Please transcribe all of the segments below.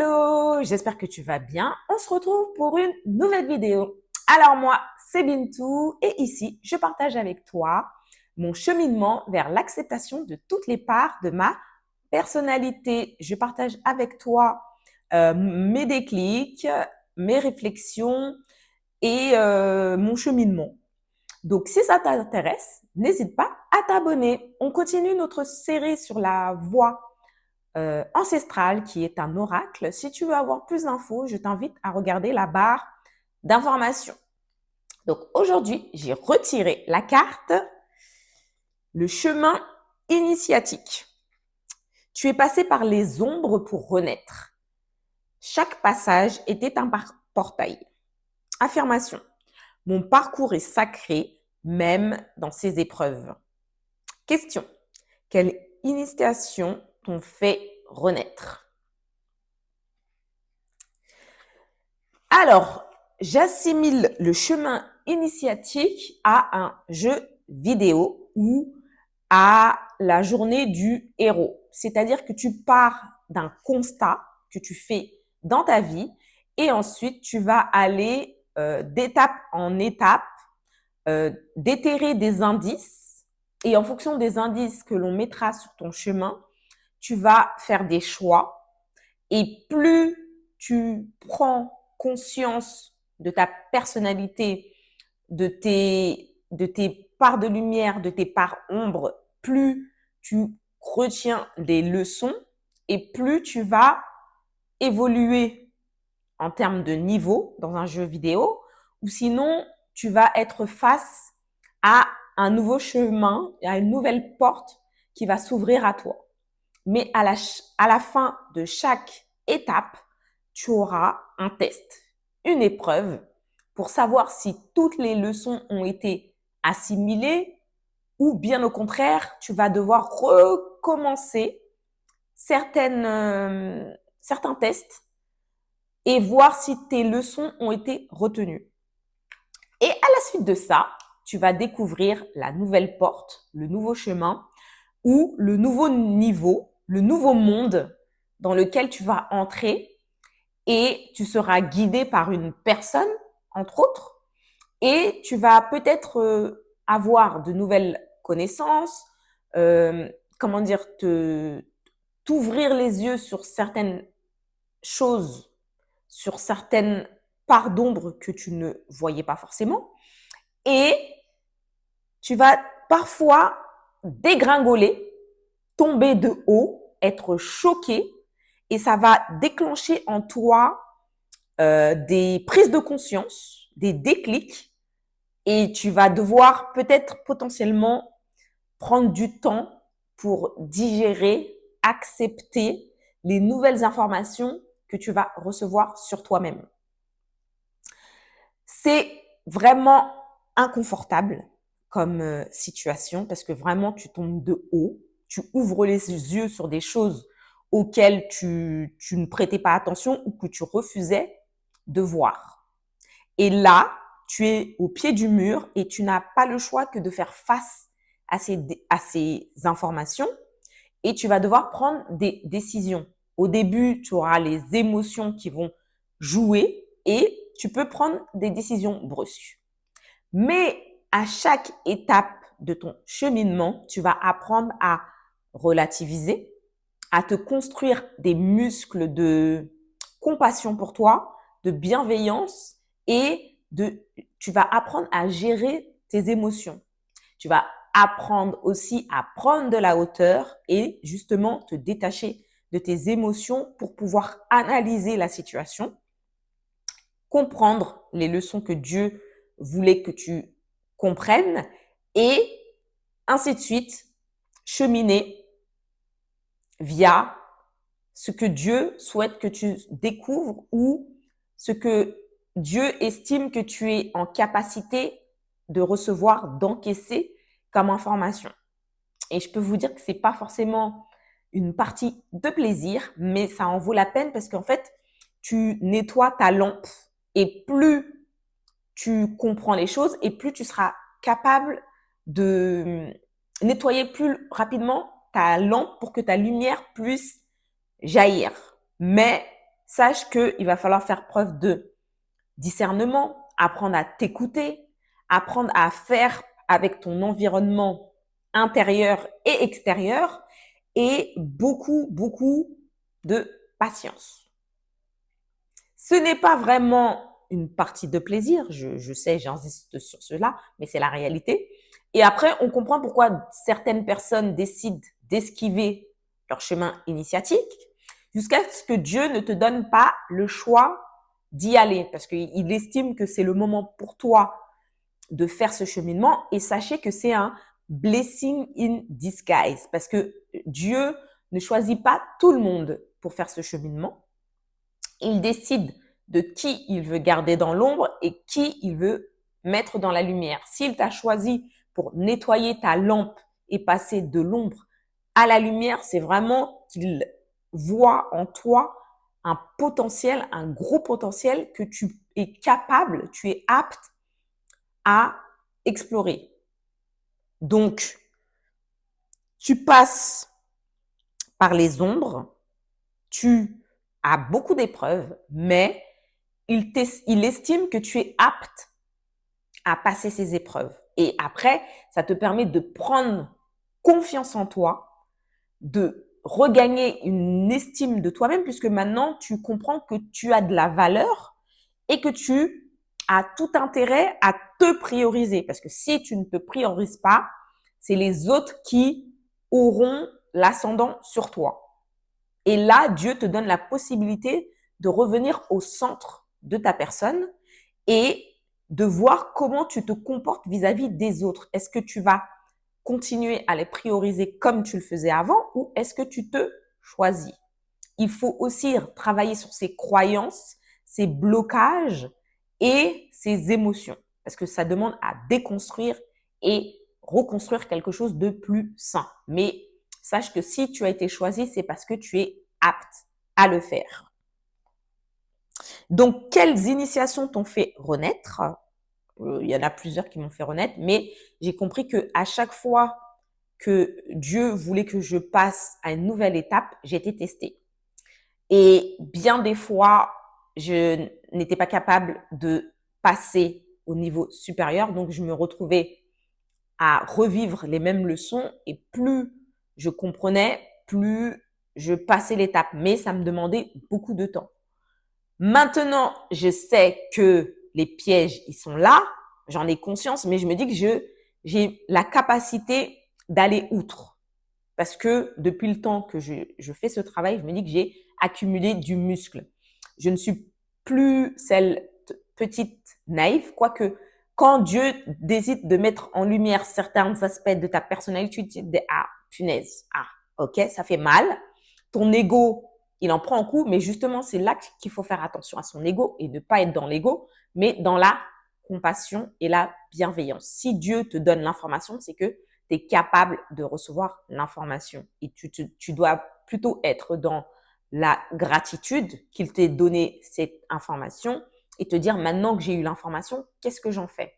Hello, j'espère que tu vas bien. On se retrouve pour une nouvelle vidéo. Alors moi, c'est Bintou et ici, je partage avec toi mon cheminement vers l'acceptation de toutes les parts de ma personnalité. Je partage avec toi mes déclics, mes réflexions et mon cheminement. Donc, si ça t'intéresse, n'hésite pas à t'abonner. On continue notre série sur la voie ancestrale qui est un oracle. Si tu veux avoir plus d'infos, je t'invite à regarder la barre d'informations. Donc aujourd'hui, j'ai retiré la carte le chemin initiatique. Tu es passé par les ombres pour renaître. Chaque passage était un portail. Affirmation. Mon parcours est sacré, même dans ses épreuves. Question. Quelle initiation t'ont fait renaître? Alors, j'assimile le chemin initiatique à un jeu vidéo ou à la journée du héros. C'est-à-dire que tu pars d'un constat que tu fais dans ta vie et ensuite tu vas aller d'étape en étape déterrer des indices et en fonction des indices que l'on mettra sur ton chemin, tu vas faire des choix et plus tu prends conscience de ta personnalité, de tes parts de lumière, de tes parts ombres, plus tu retiens des leçons et plus tu vas évoluer en termes de niveau dans un jeu vidéo, ou sinon tu vas être face à un nouveau chemin, à une nouvelle porte qui va s'ouvrir à toi. Mais à la fin de chaque étape, tu auras un test, une épreuve pour savoir si toutes les leçons ont été assimilées ou bien au contraire, tu vas devoir recommencer certains tests et voir si tes leçons ont été retenues. Et à la suite de ça, tu vas découvrir la nouvelle porte, le nouveau chemin ou le nouveau niveau, le nouveau monde dans lequel tu vas entrer et tu seras guidé par une personne, entre autres, et tu vas peut-être avoir de nouvelles connaissances, comment dire, t'ouvrir les yeux sur certaines choses, sur certaines parts d'ombre que tu ne voyais pas forcément, et tu vas parfois dégringoler, tomber de haut, être choqué, et ça va déclencher en toi des prises de conscience, des déclics, et tu vas devoir peut-être potentiellement prendre du temps pour digérer, accepter les nouvelles informations que tu vas recevoir sur toi-même. C'est vraiment inconfortable comme situation parce que vraiment tu tombes de haut, tu ouvres les yeux sur des choses auxquelles tu ne prêtais pas attention ou que tu refusais de voir. Et là, tu es au pied du mur et tu n'as pas le choix que de faire face à ces informations et tu vas devoir prendre des décisions. Au début, tu auras les émotions qui vont jouer et tu peux prendre des décisions brusques. Mais à chaque étape de ton cheminement, tu vas apprendre à relativiser, à te construire des muscles de compassion pour toi, de bienveillance et tu vas apprendre à gérer tes émotions. Tu vas apprendre aussi à prendre de la hauteur et justement te détacher de tes émotions pour pouvoir analyser la situation, comprendre les leçons que Dieu voulait que tu comprennes et ainsi de suite, cheminer via ce que Dieu souhaite que tu découvres ou ce que Dieu estime que tu es en capacité de recevoir, d'encaisser comme information. Et je peux vous dire que c'est pas forcément une partie de plaisir, mais ça en vaut la peine parce qu'en fait, tu nettoies ta lampe et plus tu comprends les choses et plus tu seras capable de nettoyer plus rapidement ta lampe pour que ta lumière puisse jaillir. Mais sache qu'il va falloir faire preuve de discernement, apprendre à t'écouter, apprendre à faire avec ton environnement intérieur et extérieur et beaucoup, beaucoup de patience. Ce n'est pas vraiment une partie de plaisir, je sais, j'insiste sur cela, mais c'est la réalité. Et après, on comprend pourquoi certaines personnes décident d'esquiver leur chemin initiatique jusqu'à ce que Dieu ne te donne pas le choix d'y aller, parce qu'il estime que c'est le moment pour toi de faire ce cheminement. Et sachez que c'est un blessing in disguise, parce que Dieu ne choisit pas tout le monde pour faire ce cheminement. Il décide de qui il veut garder dans l'ombre et qui il veut mettre dans la lumière. S'il t'a choisi pour nettoyer ta lampe et passer de l'ombre à la lumière, c'est vraiment qu'il voit en toi un potentiel, un gros potentiel que tu es capable, tu es apte à explorer. Donc, tu passes par les ombres, tu as beaucoup d'épreuves, mais il estime que tu es apte à passer ces épreuves. Et après, ça te permet de prendre confiance en toi, de regagner une estime de toi-même, puisque maintenant, tu comprends que tu as de la valeur et que tu as tout intérêt à te prioriser. Parce que si tu ne te priorises pas, c'est les autres qui auront l'ascendant sur toi. Et là, Dieu te donne la possibilité de revenir au centre de ta personne et de voir comment tu te comportes vis-à-vis des autres. Est-ce que tu vas continuer à les prioriser comme tu le faisais avant ou est-ce que tu te choisis? Il faut aussi travailler sur ses croyances, ses blocages et ses émotions parce que ça demande à déconstruire et reconstruire quelque chose de plus sain. Mais sache que si tu as été choisi, c'est parce que tu es apte à le faire. Donc, quelles initiations t'ont fait renaître? Il y en a plusieurs qui m'ont fait renaître, mais j'ai compris que à chaque fois que Dieu voulait que je passe à une nouvelle étape, j'étais testée. Et bien des fois, je n'étais pas capable de passer au niveau supérieur, donc je me retrouvais à revivre les mêmes leçons et plus je comprenais, plus je passais l'étape, mais ça me demandait beaucoup de temps. Maintenant, je sais que les pièges, ils sont là, j'en ai conscience, mais je me dis que j'ai la capacité d'aller outre. Parce que depuis le temps que je fais ce travail, je me dis que j'ai accumulé du muscle. Je ne suis plus celle petite naïve, quoique quand Dieu décide de mettre en lumière certains aspects de ta personnalité, tu te dis, ah, punaise, ah, ok, ça fait mal. Ton ego, il en prend un coup, mais justement, c'est là qu'il faut faire attention à son ego et ne pas être dans l'ego, mais dans la compassion et la bienveillance. Si Dieu te donne l'information, c'est que tu es capable de recevoir l'information et tu dois plutôt être dans la gratitude qu'il t'ait donné cette information et te dire maintenant que j'ai eu l'information, qu'est-ce que j'en fais?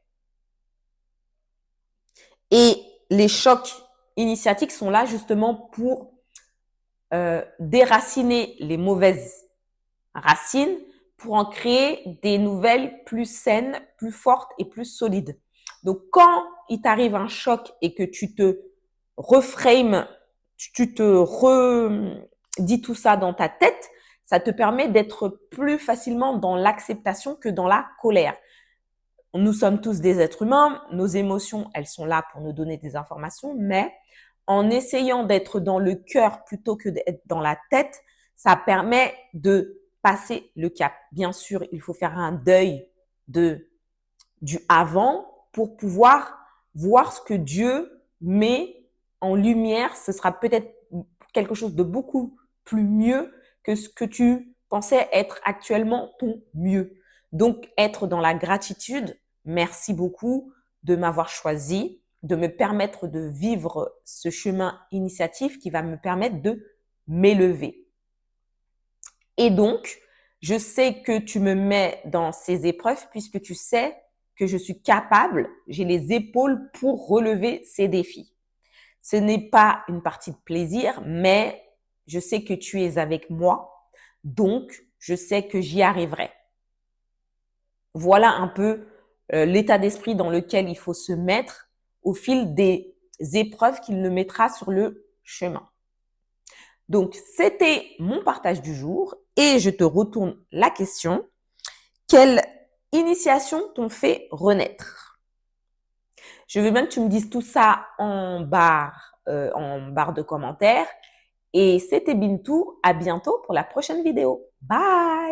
Et les chocs initiatiques sont là justement pour déraciner les mauvaises racines pour en créer des nouvelles plus saines, plus fortes et plus solides. Donc, quand il t'arrive un choc et que tu te reframes, tu te redis tout ça dans ta tête, ça te permet d'être plus facilement dans l'acceptation que dans la colère. Nous sommes tous des êtres humains, nos émotions, elles sont là pour nous donner des informations, mais en essayant d'être dans le cœur plutôt que d'être dans la tête, ça permet de passer le cap. Bien sûr, il faut faire un deuil du avant pour pouvoir voir ce que Dieu met en lumière. Ce sera peut-être quelque chose de beaucoup plus mieux que ce que tu pensais être actuellement ton mieux. Donc, être dans la gratitude. Merci beaucoup de m'avoir choisi, de me permettre de vivre ce chemin initiatif qui va me permettre de m'élever. Et donc, je sais que tu me mets dans ces épreuves puisque tu sais que je suis capable, j'ai les épaules pour relever ces défis. Ce n'est pas une partie de plaisir, mais je sais que tu es avec moi. Donc, je sais que j'y arriverai. Voilà un peu l'état d'esprit dans lequel il faut se mettre au fil des épreuves qu'il nous mettra sur le chemin. Donc, c'était mon partage du jour et je te retourne la question. Quelle initiation t'ont fait renaître? Je veux bien que tu me dises tout ça en barre de commentaires. Et c'était Bintou. À bientôt pour la prochaine vidéo. Bye!